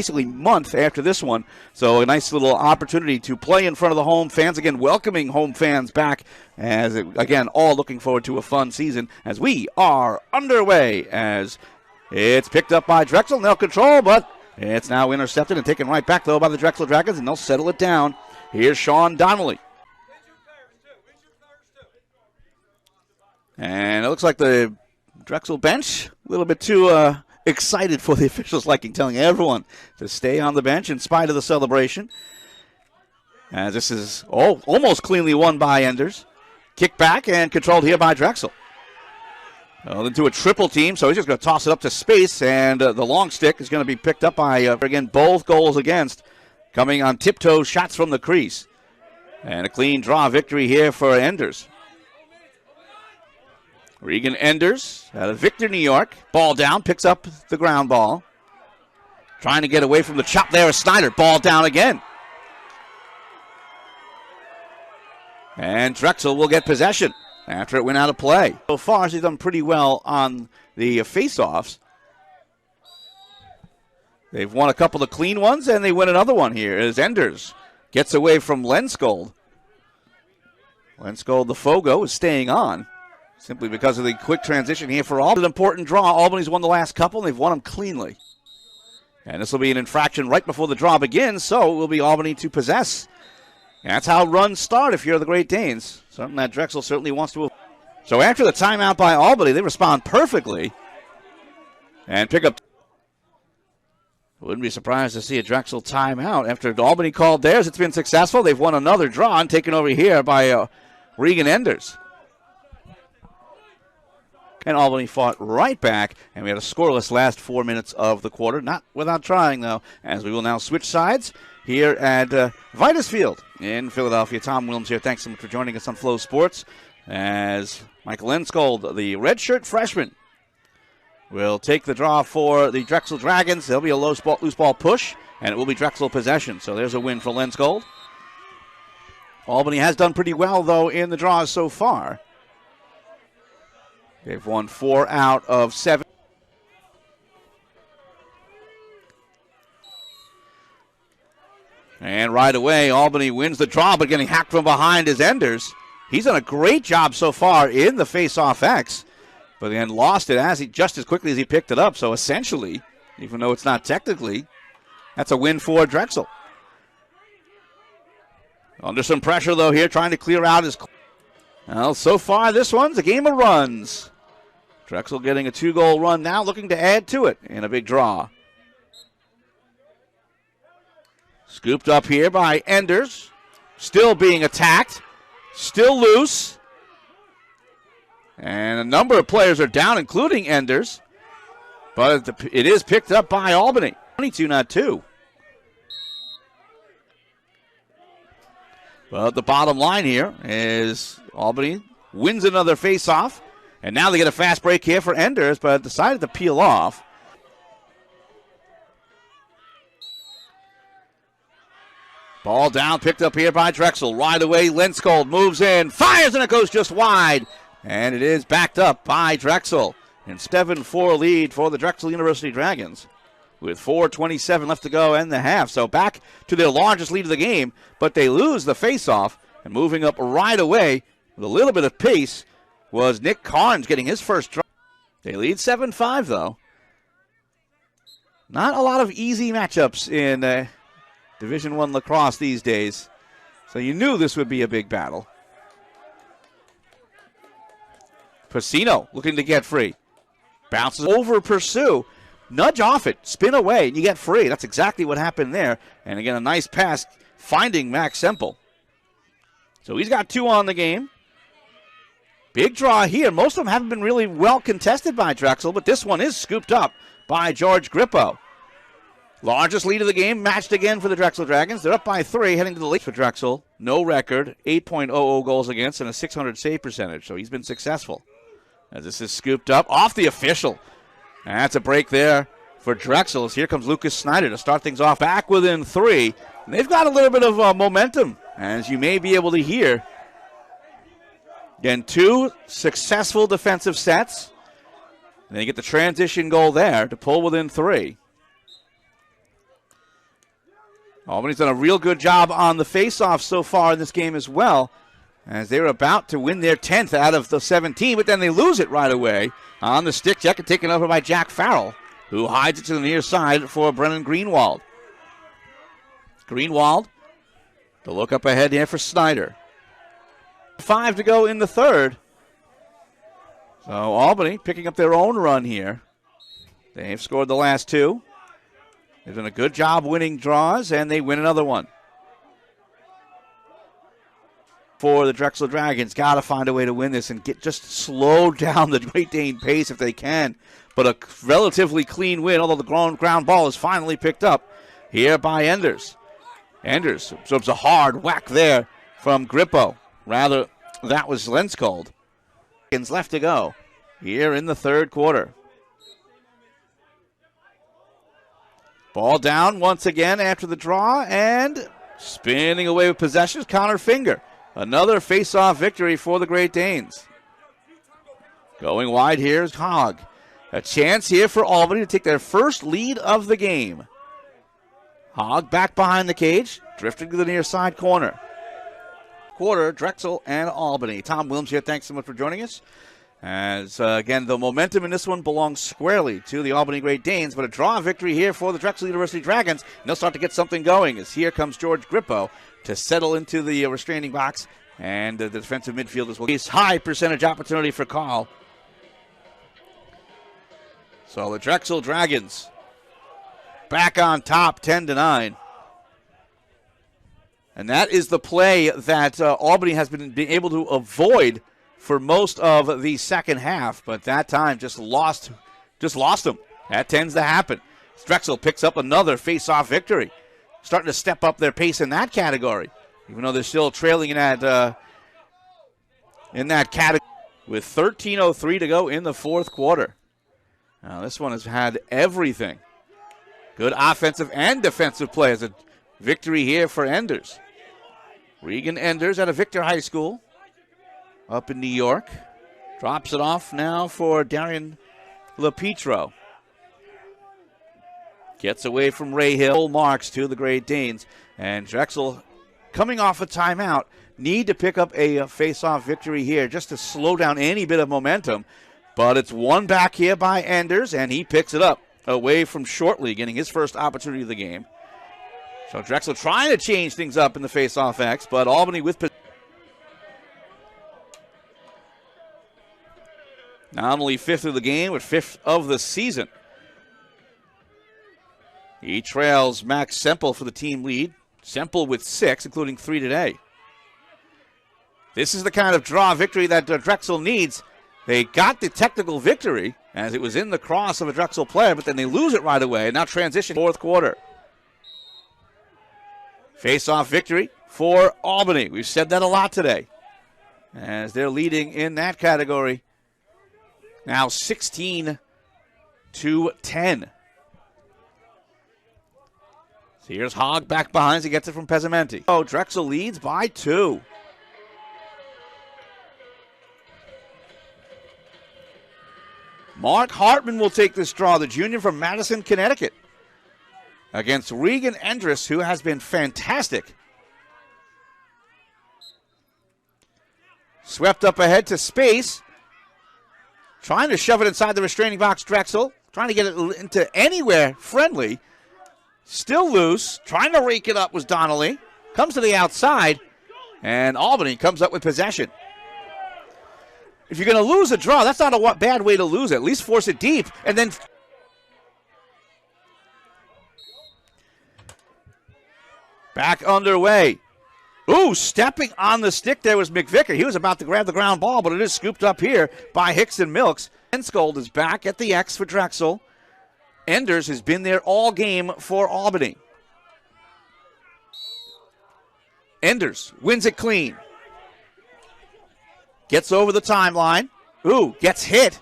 basically month after this one. So a nice little opportunity to play in front of the home fans. Again, welcoming home fans back as, again, all looking forward to a fun season as we are underway as it's picked up by Drexel. They'll control, but it's now intercepted and taken right back, though, by the Drexel Dragons, and they'll settle it down. Here's Sean Donnelly. And it looks like the Drexel bench a little bit too excited for the officials' liking, telling everyone to stay on the bench in spite of the celebration. As this is almost cleanly won by Enders. Kick back and controlled here by Drexel. Well, into a triple team, so he's just going to toss it up to space, and the long stick is going to be picked up by, again, both goals against, coming on tiptoe shots from the crease. And a clean draw victory here for Enders. Regan Enders out of Victor, New York. Ball down, picks up the ground ball. Trying to get away from the chop there is Snyder. Ball down again. And Drexel will get possession after it went out of play. So far, she's done pretty well on the face-offs. They've won a couple of clean ones, and they win another one here as Enders gets away from Lenskold. Lenskold, the Fogo, is staying on. Simply because of the quick transition here for Albany. An important draw. Albany's won the last couple, and they've won them cleanly. And this will be an infraction right before the draw begins, so it will be Albany to possess. And that's how runs start if you're the Great Danes. Something that Drexel certainly wants to. So after the timeout by Albany, they respond perfectly. And pick up. Wouldn't be surprised to see a Drexel timeout. After Albany called theirs, it's been successful. They've won another draw and taken over here by Regan Enders. And Albany fought right back, and we had a scoreless last 4 minutes of the quarter. Not without trying, though, as we will now switch sides here at Vitus Field in Philadelphia. Tom Williams here. Thanks so much for joining us on Flow Sports. As Michael Lenskold, the redshirt freshman, will take the draw for the Drexel Dragons. There'll be a loose ball push, and it will be Drexel possession. So there's a win for Lenskold. Albany has done pretty well, though, in the draws so far. They've won 4 out of 7. And right away, Albany wins the draw, but getting hacked from behind is Enders. He's done a great job so far in the face-off X, but then lost it just as quickly as he picked it up. So essentially, even though it's not technically, that's a win for Drexel. Under some pressure, though, here, trying to clear out his... Well, so far, this one's a game of runs. Drexel getting a 2-goal run now, looking to add to it in a big draw. Scooped up here by Enders. Still being attacked. Still loose. And a number of players are down, including Enders. But it is picked up by Albany. 22, not 2. Well, the bottom line here is Albany wins another face-off. And now they get a fast break here for Enders, but decided to peel off. Ball down, picked up here by Drexel. Right away, Lenskold moves in, fires, and it goes just wide. And it is backed up by Drexel. And 7-4 lead for the Drexel University Dragons with 4:27 left to go in the half. So back to their largest lead of the game, but they lose the faceoff. And moving up right away with a little bit of pace was Nick Carnes getting his first draw. They lead 7-5, though. Not a lot of easy matchups in Division I lacrosse these days. So you knew this would be a big battle. Pacino looking to get free. Bounces over Pursue. Nudge off it. Spin away, and you get free. That's exactly what happened there. And again, a nice pass finding Max Semple. So he's got 2 on the game. Big draw here. Most of them haven't been really well contested by Drexel, but this one is scooped up by George Grippo. Largest lead of the game, matched again for the Drexel Dragons. They're up by 3, heading to the lead for Drexel. No record, 8.00 goals against, and a .600 save percentage, so he's been successful. As this is scooped up off the official. And that's a break there for Drexel. As here comes Lucas Snyder to start things off. Back within 3. And they've got a little bit of momentum, as you may be able to hear. Again, 2 successful defensive sets. And they get the transition goal there to pull within 3. Albany's done a real good job on the faceoff so far in this game as well, as they were about to win their 10th out of the 17, but then they lose it right away on the stick check and taken over by Jack Farrell, who hides it to the near side for Brennan Greenwald. Greenwald, the look up ahead here for Snyder. 5 to go in the third. So Albany picking up their own run here. They've scored the last 2. They've done a good job winning draws, and they win another one. For the Drexel Dragons, got to find a way to win this and just slow down the Great Dane pace if they can. But a relatively clean win, although the ground ball is finally picked up here by Enders. Enders absorbs a hard whack there from Grippo. Rather, that was Lenskold. Left to go here in the third quarter. Ball down once again after the draw, and spinning away with possession is Connor Finger. Another face-off victory for the Great Danes. Going wide here is Hogg. A chance here for Albany to take their first lead of the game. Hogg back behind the cage, drifting to the near side corner. Quarter, Drexel and Albany. Tom Williams here, thanks so much for joining us. As, again, the momentum in this one belongs squarely to the Albany Great Danes, but a draw victory here for the Drexel University Dragons. And they'll start to get something going, as here comes George Grippo to settle into the restraining box, and the defensive midfielders will get high percentage opportunity for Carl. So the Drexel Dragons back on top, 10-9. And that is the play that Albany has been able to avoid for most of the second half, but that time just lost them. That tends to happen. Drexel picks up another face-off victory, starting to step up their pace in that category, even though they're still trailing in that category with 13:03 to go in the fourth quarter. Now this one has had everything. Good offensive and defensive play as a victory here for Enders. Regan Enders out of Victor High School up in New York. Drops it off now for Darian LaPietro. Gets away from Ray Hill. Marks to the Great Danes. And Drexel, coming off a timeout, need to pick up a face-off victory here just to slow down any bit of momentum. But it's won back here by Enders, and he picks it up away from Shortley, getting his first opportunity of the game. So Drexel trying to change things up in the face-off X, but Albany with possession. Not only 5th of the game, but 5th of the season. He trails Max Semple for the team lead. Semple with 6, including 3 today. This is the kind of draw victory that Drexel needs. They got the technical victory, as it was in the cross of a Drexel player, but then they lose it right away, and now transition fourth quarter. Face-off victory for Albany. We've said that a lot today, as they're leading in that category. Now 16-10. So here's Hogg back behind as he gets it from Pesamenti. Oh, Drexel leads by 2. Mark Hartman will take this draw, the junior from Madison, Connecticut, against Regan Endres, who has been fantastic. Swept up ahead to space. Trying to shove it inside the restraining box, Drexel. Trying to get it into anywhere friendly. Still loose. Trying to rake it up was Donnelly. Comes to the outside. And Albany comes up with possession. If you're going to lose a draw, that's not a bad way to lose it. At least force it deep. And then back underway. Ooh, stepping on the stick there was McVicker. He was about to grab the ground ball, but it is scooped up here by Hickson Milks. Lenskold is back at the X for Drexel. Enders has been there all game for Albany. Enders wins it clean. Gets over the timeline. Ooh, gets hit.